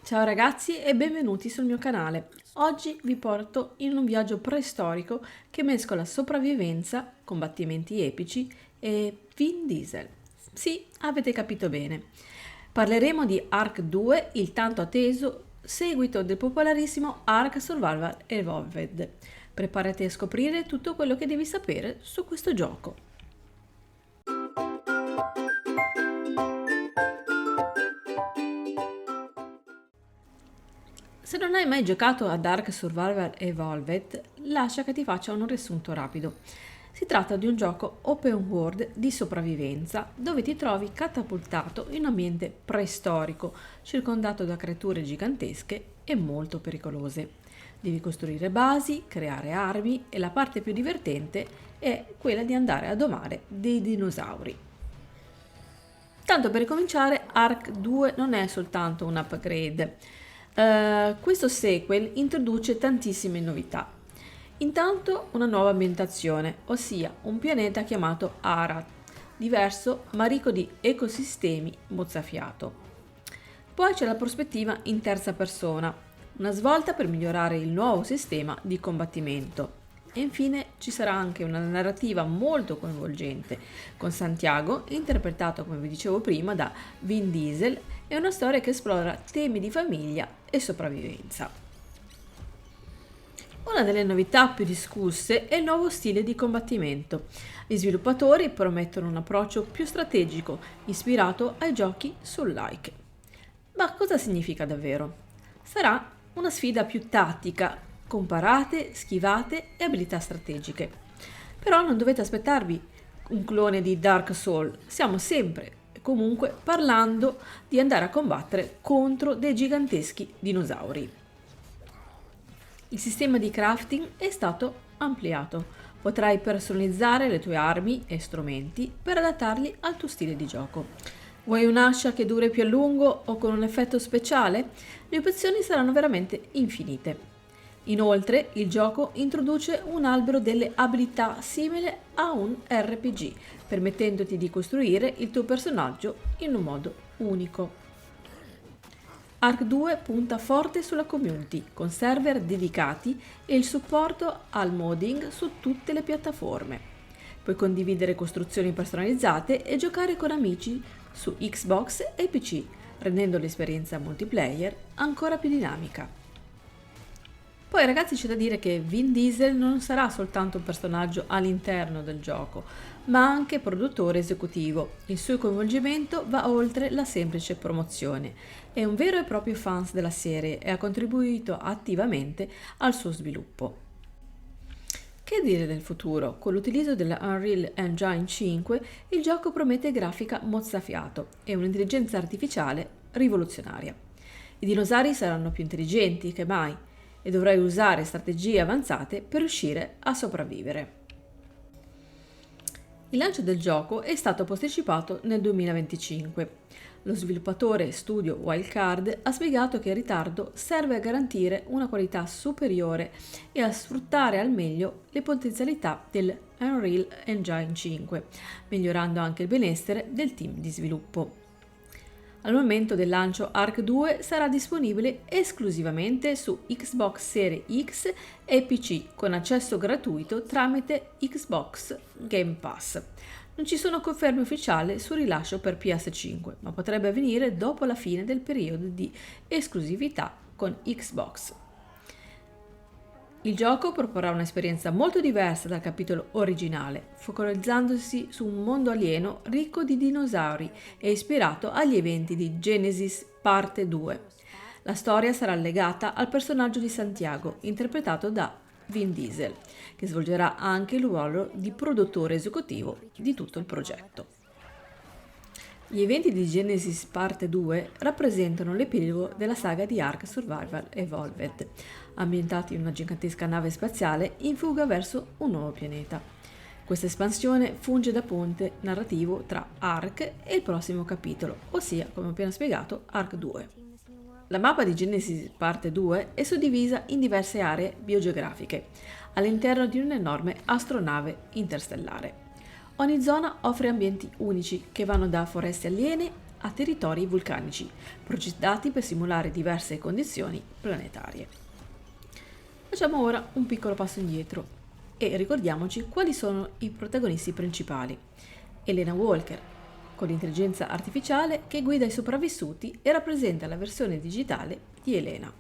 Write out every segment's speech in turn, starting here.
Ciao ragazzi e benvenuti sul mio canale. Oggi vi porto in un viaggio preistorico che mescola sopravvivenza, combattimenti epici e Vin Diesel. Sì, avete capito bene. Parleremo di Ark 2, il tanto atteso seguito del popolarissimo Ark Survival Evolved. Preparati a scoprire tutto quello che devi sapere su questo gioco. Se non hai mai giocato a Dark Survival Evolved, lascia che ti faccia un riassunto rapido. Si tratta di un gioco open world di sopravvivenza dove ti trovi catapultato in un ambiente preistorico, circondato da creature gigantesche e molto pericolose. Devi costruire basi, creare armi e la parte più divertente è quella di andare a domare dei dinosauri. Tanto per cominciare, Ark 2 non è soltanto un upgrade. Questo sequel introduce tantissime novità. Intanto una nuova ambientazione, ossia un pianeta chiamato Arad, diverso ma ricco di ecosistemi mozzafiato. Poi c'è la prospettiva in terza persona, una svolta per migliorare il nuovo sistema di combattimento. E infine ci sarà anche una narrativa molto coinvolgente, con Santiago, interpretato come vi dicevo prima da Vin Diesel, e una storia che esplora temi di famiglia e sopravvivenza. Una delle novità più discusse è il nuovo stile di combattimento. Gli sviluppatori promettono un approccio più strategico, ispirato ai giochi sul like. Ma cosa significa davvero? Sarà una sfida più tattica, con parate, schivate e abilità strategiche. Però non dovete aspettarvi un clone di Dark Souls, stiamo sempre e comunque parlando di andare a combattere contro dei giganteschi dinosauri. Il sistema di crafting è stato ampliato. Potrai personalizzare le tue armi e strumenti per adattarli al tuo stile di gioco. Vuoi un'ascia che duri più a lungo o con un effetto speciale? Le opzioni saranno veramente infinite. Inoltre, il gioco introduce un albero delle abilità simile a un RPG, permettendoti di costruire il tuo personaggio in un modo unico. Ark 2 punta forte sulla community, con server dedicati e il supporto al modding su tutte le piattaforme. Puoi condividere costruzioni personalizzate e giocare con amici su Xbox e PC, rendendo l'esperienza multiplayer ancora più dinamica. Poi ragazzi c'è da dire che Vin Diesel non sarà soltanto un personaggio all'interno del gioco, ma anche produttore esecutivo. Il suo coinvolgimento va oltre la semplice promozione. È un vero e proprio fan della serie e ha contribuito attivamente al suo sviluppo. Che dire del futuro? Con l'utilizzo della Unreal Engine 5 il gioco promette grafica mozzafiato e un'intelligenza artificiale rivoluzionaria. I dinosauri saranno più intelligenti che mai e dovrai usare strategie avanzate per riuscire a sopravvivere. Il lancio del gioco è stato posticipato nel 2025. Lo sviluppatore studio Wildcard ha spiegato che il ritardo serve a garantire una qualità superiore e a sfruttare al meglio le potenzialità del Unreal Engine 5, migliorando anche il benessere del team di sviluppo. Al momento del lancio Ark 2 sarà disponibile esclusivamente su Xbox Series X e PC con accesso gratuito tramite Xbox Game Pass. Non ci sono conferme ufficiali sul rilascio per PS5, ma potrebbe avvenire dopo la fine del periodo di esclusività con Xbox. Il gioco proporrà un'esperienza molto diversa dal capitolo originale, focalizzandosi su un mondo alieno ricco di dinosauri e ispirato agli eventi di Genesis Parte 2. La storia sarà legata al personaggio di Santiago, interpretato da Vin Diesel, che svolgerà anche il ruolo di produttore esecutivo di tutto il progetto. Gli eventi di Genesis Parte 2 rappresentano l'epilogo della saga di Ark Survival Evolved, ambientati in una gigantesca nave spaziale in fuga verso un nuovo pianeta. Questa espansione funge da ponte narrativo tra Ark e il prossimo capitolo, ossia, come ho appena spiegato, Ark 2. La mappa di Genesis Parte 2 è suddivisa in diverse aree biogeografiche, all'interno di un'enorme astronave interstellare. Ogni zona offre ambienti unici che vanno da foreste aliene a territori vulcanici, progettati per simulare diverse condizioni planetarie. Facciamo ora un piccolo passo indietro e ricordiamoci quali sono i protagonisti principali. Elena Walker, con l'intelligenza artificiale che guida i sopravvissuti e rappresenta la versione digitale di Elena.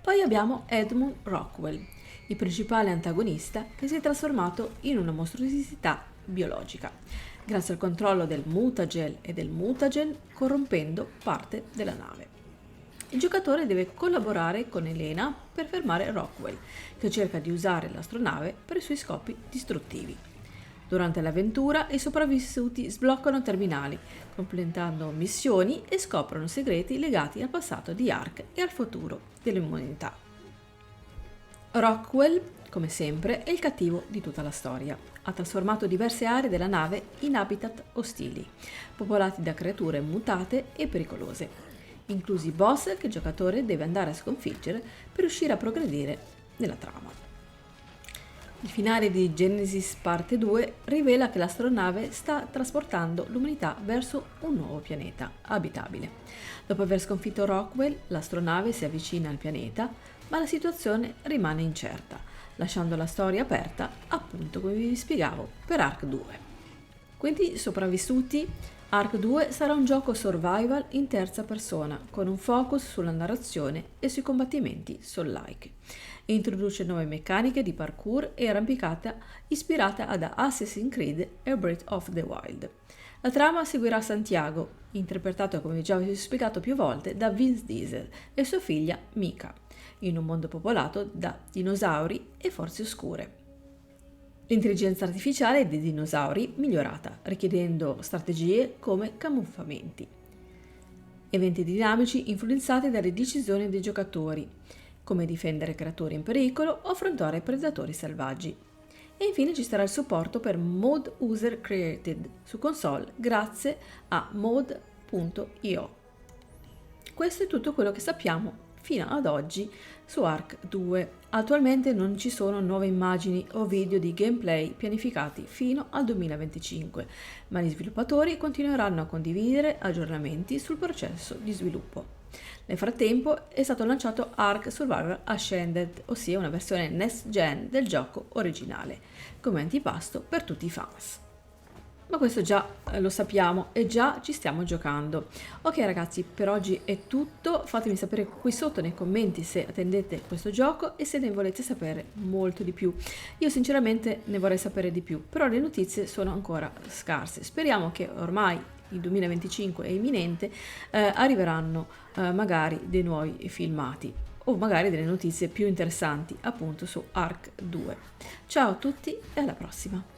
Poi abbiamo Edmund Rockwell, il principale antagonista che si è trasformato in una mostruosità biologica, grazie al controllo del mutagel e del mutagen, corrompendo parte della nave. Il giocatore deve collaborare con Elena per fermare Rockwell, che cerca di usare l'astronave per i suoi scopi distruttivi. Durante l'avventura i sopravvissuti sbloccano terminali, completando missioni e scoprono segreti legati al passato di Ark e al futuro dell'umanità. Rockwell, come sempre, è il cattivo di tutta la storia. Ha trasformato diverse aree della nave in habitat ostili, popolati da creature mutate e pericolose, inclusi boss che il giocatore deve andare a sconfiggere per riuscire a progredire nella trama. Il finale di Genesis Parte 2 rivela che l'astronave sta trasportando l'umanità verso un nuovo pianeta abitabile. Dopo aver sconfitto Rockwell, l'astronave si avvicina al pianeta, ma la situazione rimane incerta, lasciando la storia aperta, appunto come vi spiegavo, per Ark 2. Quindi, sopravvissuti, Ark 2 sarà un gioco survival in terza persona, con un focus sulla narrazione e sui combattimenti soul-like. E introduce nuove meccaniche di parkour e arrampicata ispirate ad Assassin's Creed e Breath of the Wild. La trama seguirà Santiago, interpretato, come già vi ho spiegato più volte, da Vin Diesel e sua figlia Mika, in un mondo popolato da dinosauri e forze oscure. L'intelligenza artificiale dei dinosauri migliorata, richiedendo strategie come camuffamenti. Eventi dinamici influenzati dalle decisioni dei giocatori, come difendere creature in pericolo o affrontare predatori selvaggi. E infine ci sarà il supporto per Mod User Created su console grazie a mod.io. Questo è tutto quello che sappiamo fino ad oggi su Ark 2. Attualmente non ci sono nuove immagini o video di gameplay pianificati fino al 2025, ma gli sviluppatori continueranno a condividere aggiornamenti sul processo di sviluppo. Nel frattempo è stato lanciato Ark Survival Ascended, ossia una versione next gen del gioco originale, come antipasto per tutti i fans. Ma questo già lo sappiamo e già ci stiamo giocando. Ok ragazzi, per oggi è tutto. Fatemi sapere qui sotto nei commenti se attendete questo gioco e se ne volete sapere molto di più. Io sinceramente ne vorrei sapere di più, però le notizie sono ancora scarse. Speriamo che ormai il 2025 è imminente, arriveranno magari dei nuovi filmati o magari delle notizie più interessanti appunto su Ark 2. Ciao a tutti e alla prossima!